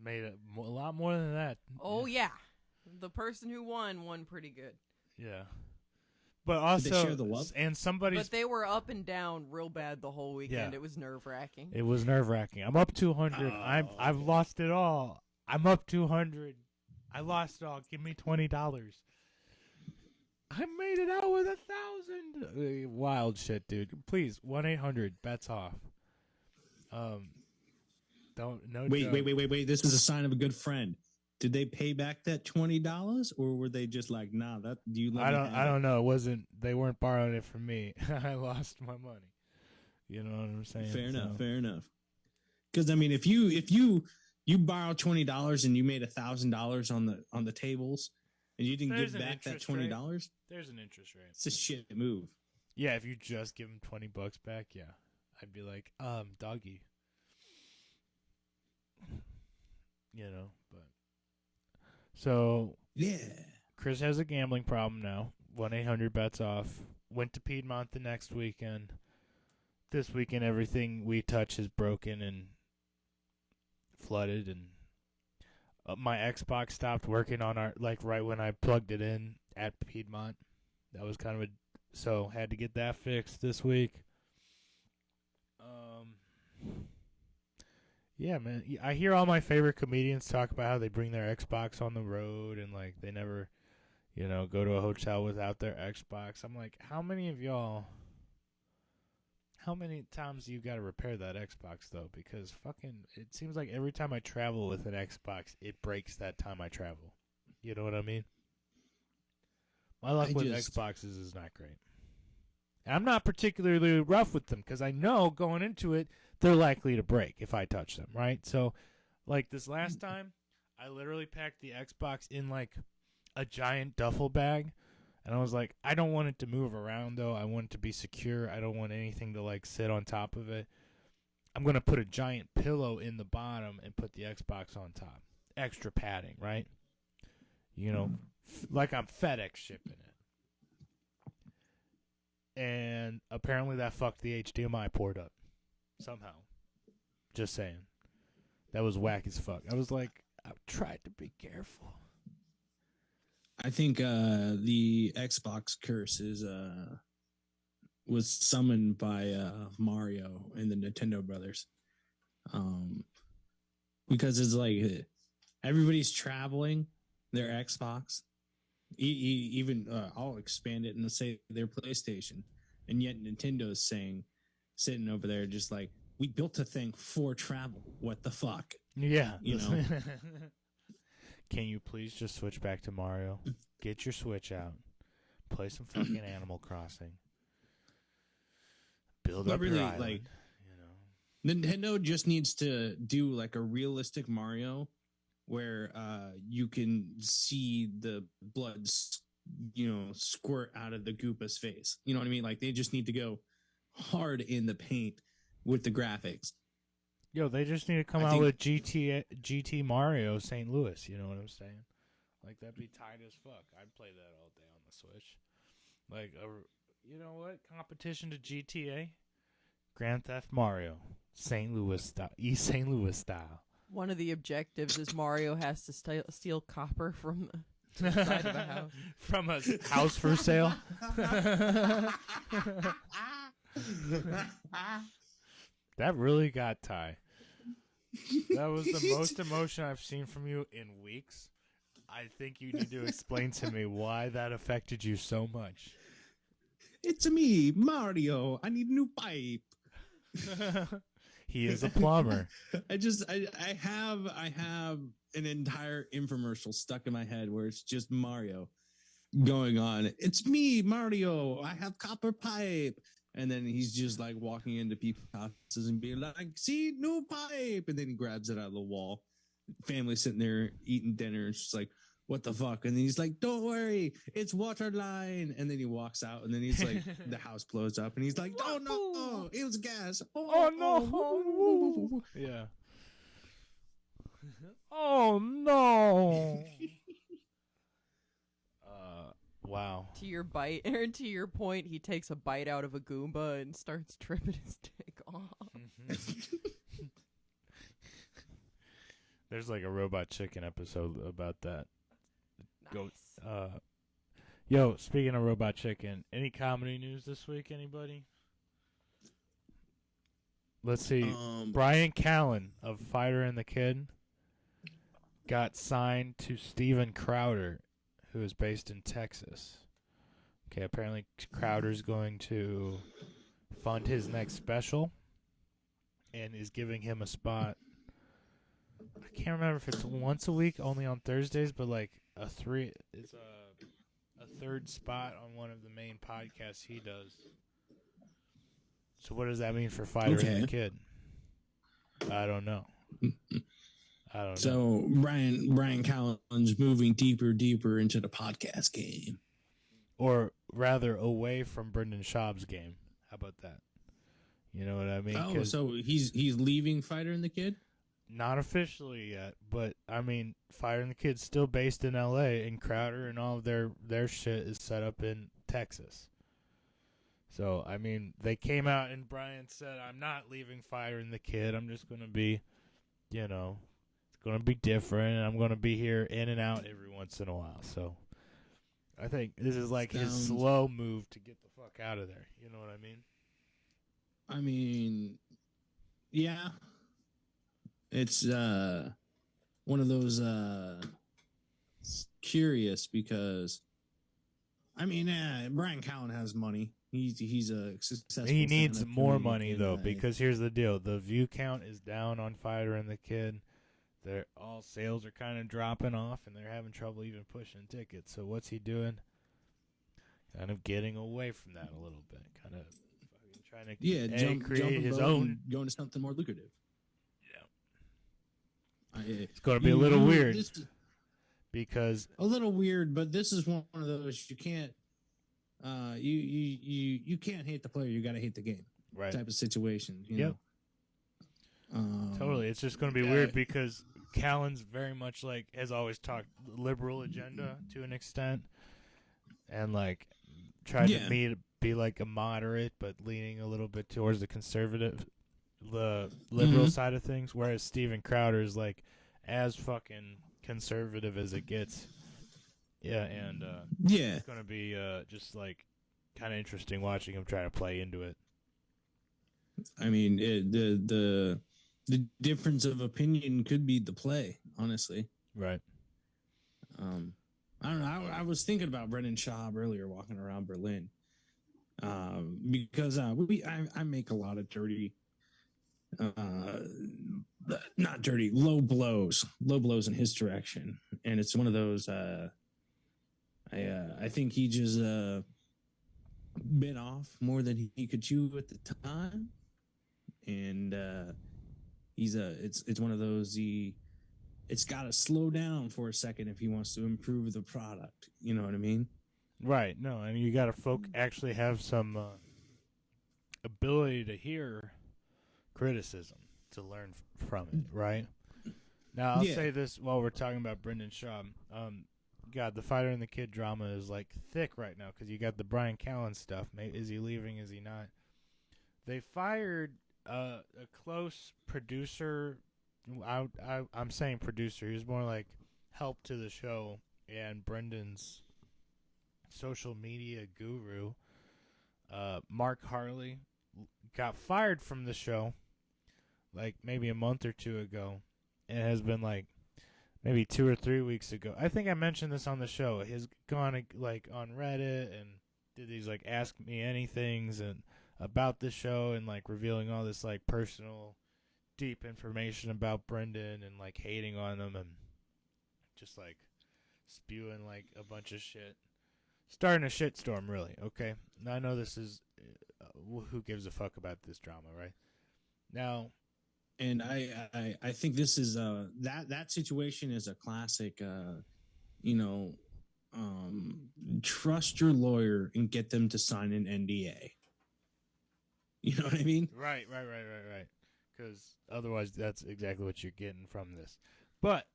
Made a lot more than that. Oh, yeah. The person who won pretty good. Yeah. But also, did they share the love? And but they were up and down real bad the whole weekend. Yeah. It was nerve-wracking. It was nerve-wracking. I'm up 200. I've lost it all. I'm up 200. I lost it all. Give me $20. I made it out with 1,000. Wild shit, dude. Please, 1-800-bets off. Wait. This is a sign of a good friend. Did they pay back that $20, or were they just like, nah? That you? I don't know. It wasn't. They weren't borrowing it from me. I lost my money. You know what I'm saying? Fair enough. Because I mean, if you borrow $20 and you made $1,000 on the tables, and you didn't give back that $20, there's an interest rate. It's a shit move. Yeah, if you just give them $20 back, yeah, I'd be like, doggy. You know, but so yeah, Chris has a gambling problem now. 1-800-bets off. Went to Piedmont the next weekend. This weekend, everything we touch is broken and flooded, and my Xbox stopped working on right when I plugged it in at Piedmont. That was kind of so had to get that fixed this week. Yeah, man. I hear all my favorite comedians talk about how they bring their Xbox on the road and like they never, go to a hotel without their Xbox. I'm like, how many times do you got to repair that Xbox though? Because it seems like every time I travel with an Xbox, it breaks that time I travel. You know what I mean? My luck with Xboxes is not great. And I'm not particularly rough with them because I know going into it, they're likely to break if I touch them, right? So, like this last time, I literally packed the Xbox in like a giant duffel bag. And I was like, I don't want it to move around, though. I want it to be secure. I don't want anything to, like, sit on top of it. I'm going to put a giant pillow in the bottom and put the Xbox on top. Extra padding, right? Like I'm FedEx shipping it. And apparently that fucked the HDMI port up. Somehow. Just saying. That was whack as fuck. I was like, I've tried to be careful. I think the Xbox curse was summoned by Mario and the Nintendo brothers, because it's like everybody's traveling their Xbox, even I'll expand it and say their PlayStation, and yet Nintendo's sitting over there just like, we built a thing for travel. What the fuck? Yeah, Can you please just switch back to Mario? Get your Switch out. Play some fucking Animal Crossing. Build up your island. Like, Nintendo just needs to do like a realistic Mario where you can see the blood squirt out of the Goopa's face. You know what I mean? Like they just need to go hard in the paint with the graphics. Yo, they just need to come out with GT Mario St. Louis. You know what I'm saying? Like that'd be tight as fuck. I'd play that all day on the Switch. Like you know what? Competition to GTA, Grand Theft Mario, St. Louis style, East St. Louis style. One of the objectives is Mario has to steal copper from the side of a house. From a house for sale. That really got Ty. That was the most emotion I've seen from you in weeks. I think you need to explain to me why that affected you so much. It's me, Mario. I need a new pipe. He is a plumber. I have an entire infomercial stuck in my head where it's just Mario going on. It's me, Mario. I have copper pipe. And then he's just like walking into people's houses and being like, see, new pipe. And then he grabs it out of the wall. Family sitting there eating dinner. It's just like, what the fuck? And then he's like, don't worry, it's water line. And then he walks out and then he's like, the house blows up and he's like, oh no, it was gas. Oh no. Yeah. Oh no. Wow. To your point, he takes a bite out of a Goomba and starts tripping his dick off. Mm-hmm. There's like a Robot Chicken episode about that. Nice. Yo, speaking of Robot Chicken, any comedy news this week, anybody? Let's see. Bryan Callen of Fighter and the Kid got signed to Steven Crowder, who is based in Texas. Okay, apparently Crowder's going to fund his next special and is giving him a spot. I can't remember if it's once a week, only on Thursdays, but like a third spot on one of the main podcasts he does. So what does that mean for Fighter and the Kid? I don't know. So Bryan Callen's moving deeper into the podcast game, or rather away from Brendan Schaub's game. How about that? You know what I mean? Oh, so he's leaving Fighter and the Kid? Not officially yet, but I mean, Fighter and the Kid's still based in L.A. and Crowder and all of their shit is set up in Texas. So I mean, they came out and Bryan said, "I'm not leaving Fighter and the Kid. I'm just going to be, it's going to be different, and I'm going to be here in and out every once in a while." So I think this is like his slow move to get the fuck out of there. You know what I mean? I mean, yeah. It's one of those curious because, I mean, Bryan Callen has money. He's a successful. He needs more money though, because here's the deal: the view count is down on Fighter and the Kid. All sales are kind of dropping off, and they're having trouble even pushing tickets. So what's he doing? Kind of getting away from that a little bit. Kind of trying to create his own, going to something more lucrative. It's going to be a little weird because a little weird, but this is one of those you can't you can't hate the player, you got to hate the game, right? Type of situation. You know? Totally. It's just going to be weird because Callen's very much like has always talked liberal agenda to an extent, and like tried to be like a moderate, but leaning a little bit towards the conservative. The liberal side of things, whereas Steven Crowder is like as fucking conservative as it gets. Yeah, and it's gonna be just like kind of interesting watching him try to play into it. I mean, the difference of opinion could be the play, honestly. Right. I don't know. I was thinking about Brendan Schaub earlier, walking around Berlin, because I make a lot of dirty. Not dirty, low blows in his direction, and it's one of those. I think he just bit off more than he could chew at the time, and it's one of those. It's got to slow down for a second if he wants to improve the product. You know what I mean? Right. No, and you got to actually have some ability to hear criticism to learn from it, right? Now, I'll say this while we're talking about Brendan Schaub. God, the Fighter and the Kid drama is like thick right now because you got the Bryan Callen stuff. Is he leaving? Is he not? They fired a close producer. I'm saying producer. He was more like help to the show and Brendan's social media guru. Mark Harley got fired from the show like maybe a month or two ago, and has been like maybe 2 or 3 weeks ago. I think I mentioned this on the show. He's gone like on Reddit and did these like ask me anythings and about the show and like revealing all this like personal deep information about Brendan and like hating on him and just like spewing like a bunch of shit. Starting a shitstorm, really. Okay, now I know this is who gives a fuck about this drama, right? Now, and I think this is that situation is a classic. Trust your lawyer and get them to sign an NDA. You know what I mean? Right. Because otherwise, that's exactly what you're getting from this. But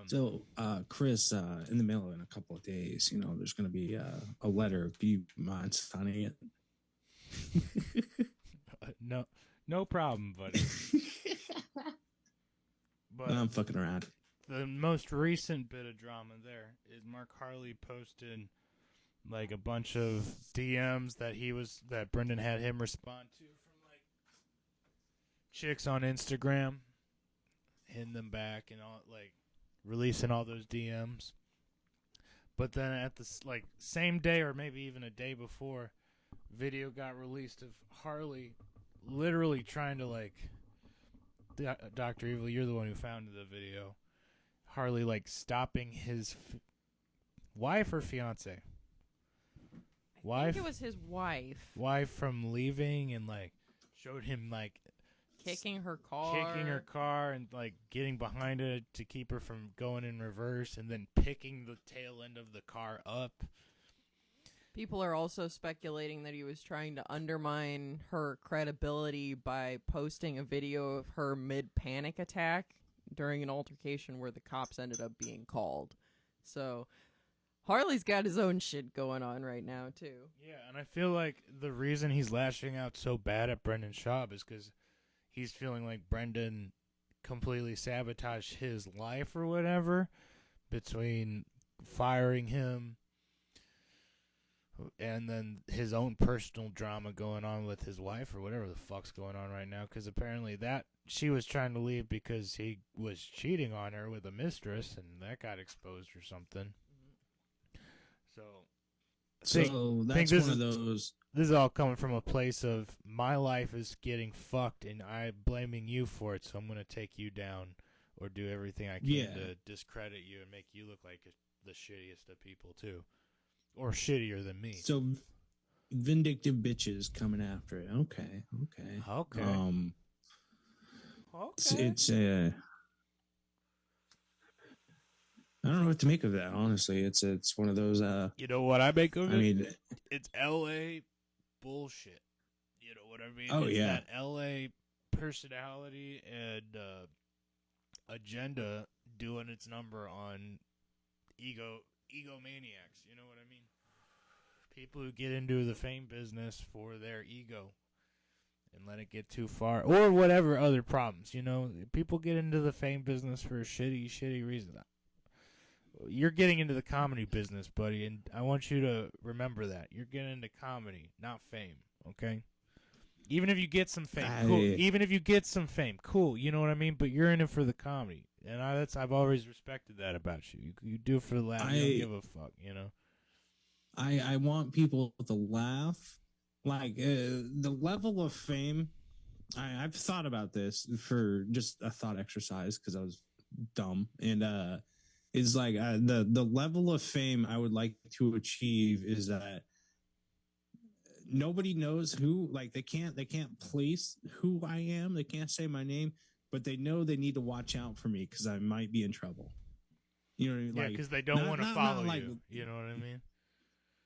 so, Chris, in the mail in a couple of days, there's going to be a letter. Do you mind signing it? No problem, buddy. But I'm fucking around. The most recent bit of drama there is Mark Harley posted like a bunch of DMs that Brendan had him respond to from like chicks on Instagram, hitting them back and all, like releasing all those DMs. But then at the like same day or maybe even a day before, video got released of Harley literally trying to like Dr. Evil, you're the one who found the video. Harley like stopping his wife or fiance? I think it was his wife. Wife from leaving and like showed him like kicking her car and like getting behind it to keep her from going in reverse and then picking the tail end of the car up. People are also speculating that he was trying to undermine her credibility by posting a video of her mid-panic attack during an altercation where the cops ended up being called. So Harley's got his own shit going on right now, too. Yeah, and I feel like the reason he's lashing out so bad at Brendan Schaub is because he's feeling like Brendan completely sabotaged his life or whatever between firing him and then his own personal drama going on with his wife or whatever the fuck's going on right now, because apparently that she was trying to leave because he was cheating on her with a mistress and that got exposed or something. So that's one of those. This is all coming from a place of my life is getting fucked and I'm blaming you for it, so I'm going to take you down or do everything I can to discredit you and make you look like the shittiest of people too. Or shittier than me. So vindictive bitches coming after it. Okay. It's I don't know what to make of that, honestly. It's one of those you know what I make of it? I mean, it's LA bullshit. You know what I mean? Oh, it's yeah. That LA personality and agenda doing its number on egomaniacs. You know what I mean? People who get into the fame business for their ego and let it get too far, or whatever other problems. You know, people get into the fame business for a shitty reason. You're getting into the comedy business, buddy, and I want you to remember that. You're getting into comedy, not fame, okay? Even if you get some fame, cool. Even if you get some fame, cool. You know what I mean? But you're in it for the comedy, and I've always respected that about you. You do it for the laugh. You don't give a fuck, you know? I want people to laugh. Like, the level of fame, I've thought about this for just a thought exercise because I was dumb, and is like the level of fame I would like to achieve is that nobody knows who, like they can't place who I am. They can't say my name, but they know they need to watch out for me because I might be in trouble. You know what I mean? Yeah, because they don't want to follow you. You know what I mean?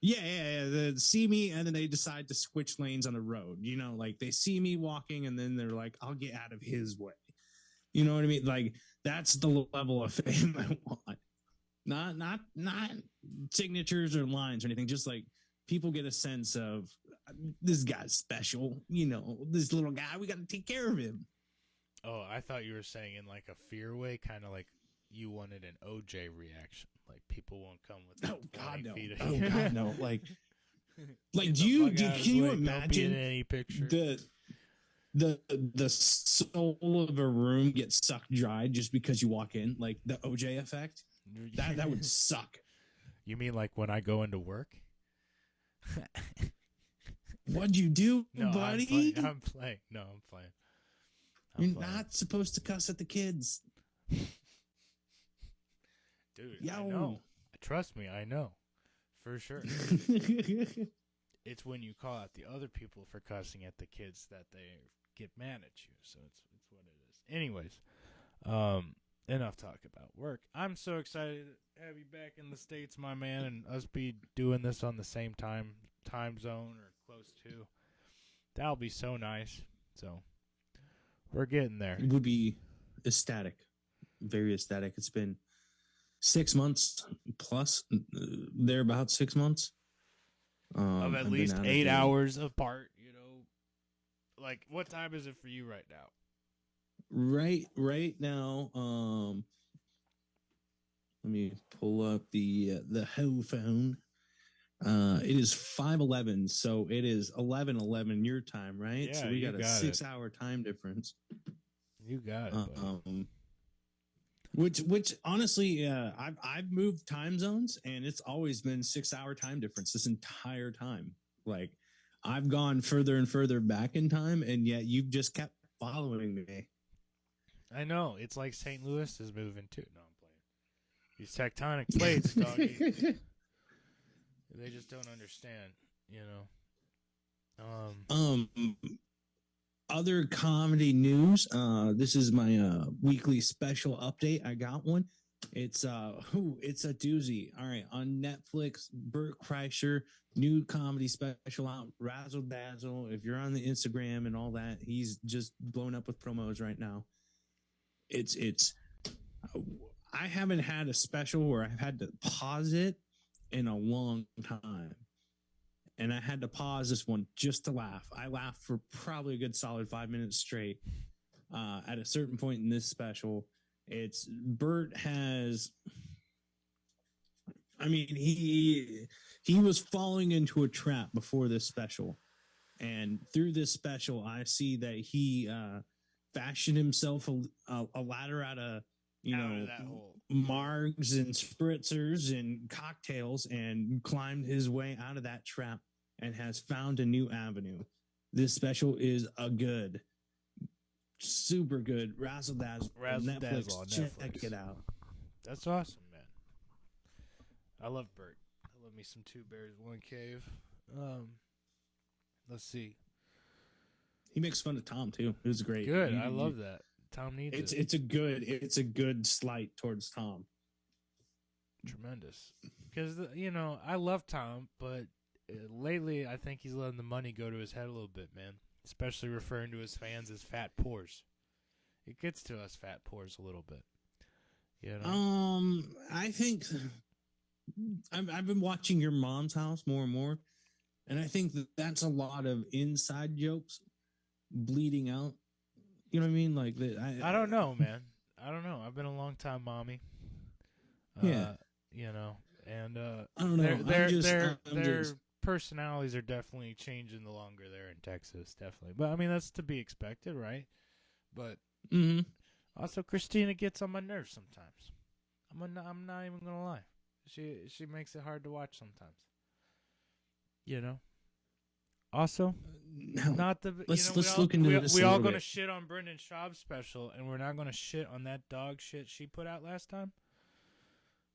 Yeah. They see me, and then they decide to switch lanes on the road. You know, like they see me walking, and then they're like, "I'll get out of his way." You know what I mean? Like that's the level of fame I want. Not signatures or lines or anything. Just like people get a sense of this guy's special. You know, this little guy. We got to take care of him. Oh, I thought you were saying in like a fear way, kind of like you wanted an OJ reaction. Like people won't come with. Oh God, no! Feet Oh God, no! Like can you imagine any picture? The soul of a room gets sucked dry just because you walk in, like the OJ effect? That would suck. You mean like when I go into work? What'd you do, no, buddy? I'm playing. No, I'm playing. You're not supposed to cuss at the kids. Dude, Yo. I know. Trust me, I know. For sure. It's when you call out the other people for cussing at the kids that they get mad at you. So it's what it is. Anyways, enough talk about work. I'm so excited to have you back in the States, my man, and us be doing this on the same time zone or close to. That'll be so nice. So we're getting there. It would be ecstatic. Very ecstatic. It's been 6 months plus. They're about 6 months. Of at least 8 hours apart, you know. Like, what time is it for you right now? Right now, let me pull up the whole phone. It is 5:11, so it is 11:11 your time, right? Yeah, so we got a 6 it. hour time difference. You got it. Which honestly, I've moved time zones, and it's always been 6 hour time difference this entire time. Like I've gone further and further back in time, and yet you've just kept following me. I know. It's like St. Louis is moving too. No, I'm playing. These tectonic plates, doggy. They just don't understand, you know. Other comedy news. This is my weekly special update. I got one. It's it's a doozy. All right, on Netflix, Bert Kreischer, new comedy special out, Razzle Dazzle. If you're on the Instagram and all that, he's just blown up with promos right now. It's I haven't had a special where I've had to pause it in a long time. And I had to pause this one just to laugh. I laughed for probably a good solid 5 minutes straight. At a certain point in this special, it's Bert has. I mean, he was falling into a trap before this special, and through this special, I see that he fashioned himself a ladder out of margs and spritzers and cocktails and climbed his way out of that trap and has found a new avenue. This special is super good. Razzle Dazzle on Netflix. Check it out. That's awesome, man. I love Bert. I love me some Two Bears, One Cave. Let's see. He makes fun of Tom too. It was great. Good. I love that. Tom needs it. It's a good slight towards Tom. Tremendous. Because I love Tom, but lately I think he's letting the money go to his head a little bit, man. Especially referring to his fans as fat pores. It gets to us fat pores a little bit. You know? I think I've been watching Your Mom's House more and more, and I think that's a lot of inside jokes bleeding out. You know what I mean? Like I don't know, man. I don't know. I've been a long time mommy. Yeah. And I don't know. Their personalities are definitely changing the longer they're in Texas, definitely. But I mean, that's to be expected, right? But also, Christina gets on my nerves sometimes. I'm not even gonna lie. She makes it hard to watch sometimes. You know. Also, let's look into this. We all gonna shit on Brendan Schaub's special, and we're not gonna shit on that dog shit she put out last time.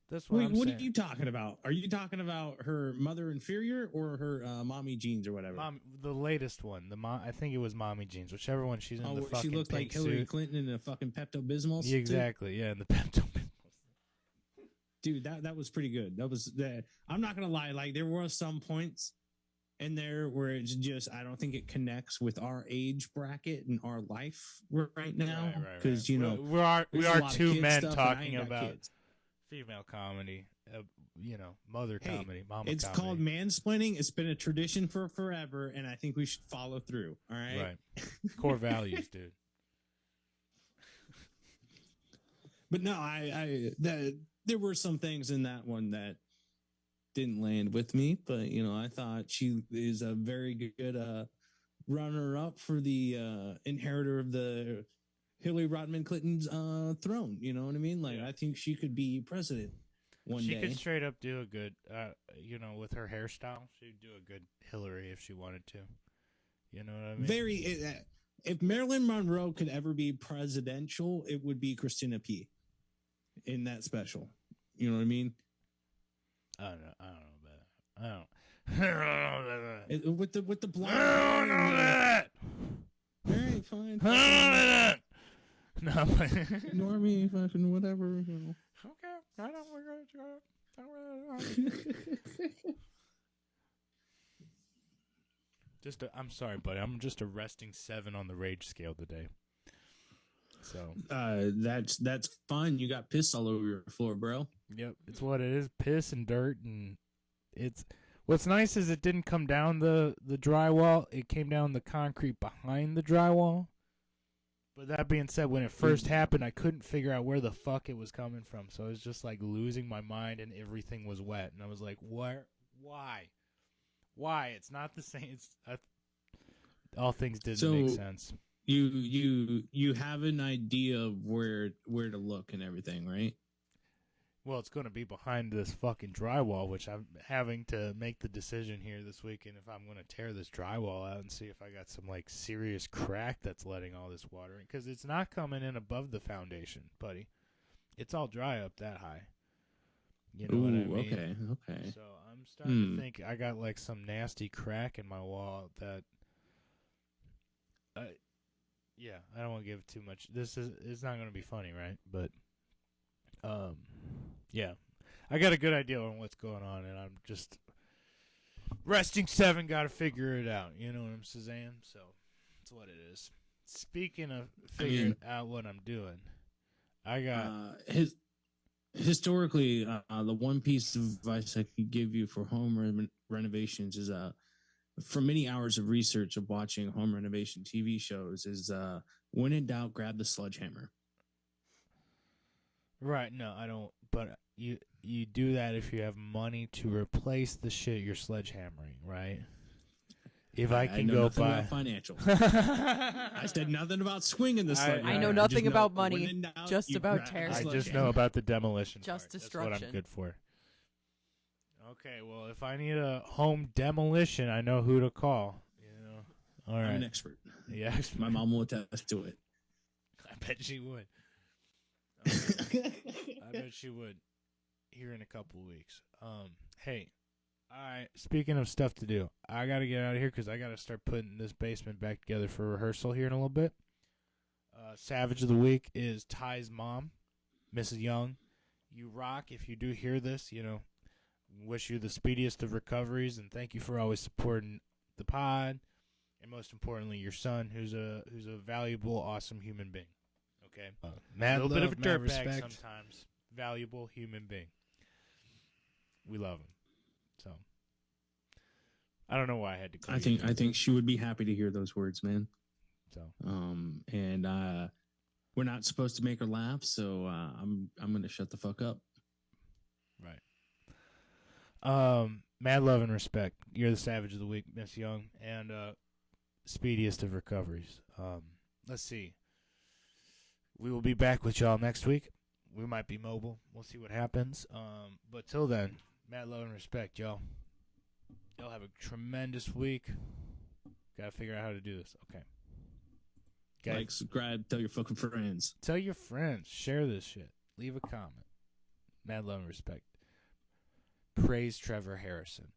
That's what I'm saying. What are you talking about? Are you talking about her Mother Inferior or her Mommy Jeans or whatever? The latest one. I think it was Mommy Jeans, whichever one she's in. The fucking she looked like Hillary Clinton in a fucking Pepto-Bismol. Exactly. Yeah, in the Pepto-Bismol. Dude, that was pretty good. That was that. I'm not gonna lie. Like there were some points in there where it's just I don't think it connects with our age bracket and our life right now. Because you know we are two men talking about female comedy. Mother comedy, mama it's comedy. called mansplaining. It's been a tradition for forever, and I think we should follow through. All right. Core values, dude. But no, there were some things in that one that didn't land with me. But I thought she is a very good runner-up for the inheritor of the Hillary Rodham Clinton's throne. You know what I mean? Like I think she could be president. She could straight up do a good, with her hairstyle, she'd do a good Hillary if she wanted to. You know what I mean? If Marilyn Monroe could ever be presidential, it would be Christina P. in that special. You know what I mean? I don't know about that. With the blonde. I don't know that. All right, fine. I don't know that. No, but ignore me, fucking whatever. Okay, I know we're gonna I'm sorry, buddy. I'm just a resting 7 on the rage scale today. So that's fine. You got piss all over your floor, bro. Yep, it's what it is. Piss and dirt, and it's what's nice is it didn't come down the drywall. It came down the concrete behind the drywall. But that being said, when it first happened, I couldn't figure out where the fuck it was coming from. So I was just like losing my mind, and everything was wet. And I was like, "Where? Why? It's not the same." All things didn't make sense. You have an idea of where to look and everything, right? Well, it's going to be behind this fucking drywall, which I'm having to make the decision here this weekend if I'm going to tear this drywall out and see if I got some like serious crack that's letting all this water in, because it's not coming in above the foundation, buddy. It's all dry up that high. You know what I mean? Okay. So I'm starting to think I got like some nasty crack in my wall that. I don't want to give too much. It's not going to be funny, right? But. Yeah, I got a good idea on what's going on, and I'm just resting 7. Got to figure it out. You know what I'm saying? So that's what it is. Speaking of figuring out what I'm doing, I got historically the one piece of advice I could give you for home renovations is from many hours of research of watching home renovation TV shows is when in doubt, grab the sledgehammer. Right, no, I don't. But you do that if you have money to replace the shit you're sledgehammering, right? If I can go buy about financial, I said nothing about swinging the sledgehammer. I know nothing about money, just about tearing. I just know about the demolition. Just part. destruction. That's what I'm good for. Okay, well, if I need a home demolition, I know who to call. All right. I'm an expert. Yeah, my mom will attest to it. I bet she would. I bet she would here in a couple of weeks. Hey, all right, speaking of stuff to do, I got to get out of here because I got to start putting this basement back together for rehearsal here in a little bit. Savage of the Week is Ty's mom, Mrs. Young. You rock. If you do hear this, wish you the speediest of recoveries, and thank you for always supporting the pod, and most importantly, your son, who's a valuable, awesome human being. Okay, a little bit of a dirtbag sometimes. Valuable human being. We love him. So I don't know why I had to call I think she would be happy to hear those words, man. So and we're not supposed to make her laugh, so I'm gonna shut the fuck up. Right. Mad love and respect. You're the Savage of the Week, Miss Young, and speediest of recoveries. Let's see. We will be back with y'all next week. We might be mobile. We'll see what happens. But till then, mad love and respect, y'all. Y'all have a tremendous week. Gotta figure out how to do this. Okay. Like, subscribe, tell your fucking friends. Tell your friends. Share this shit. Leave a comment. Mad love and respect. Praise Trevor Harrison.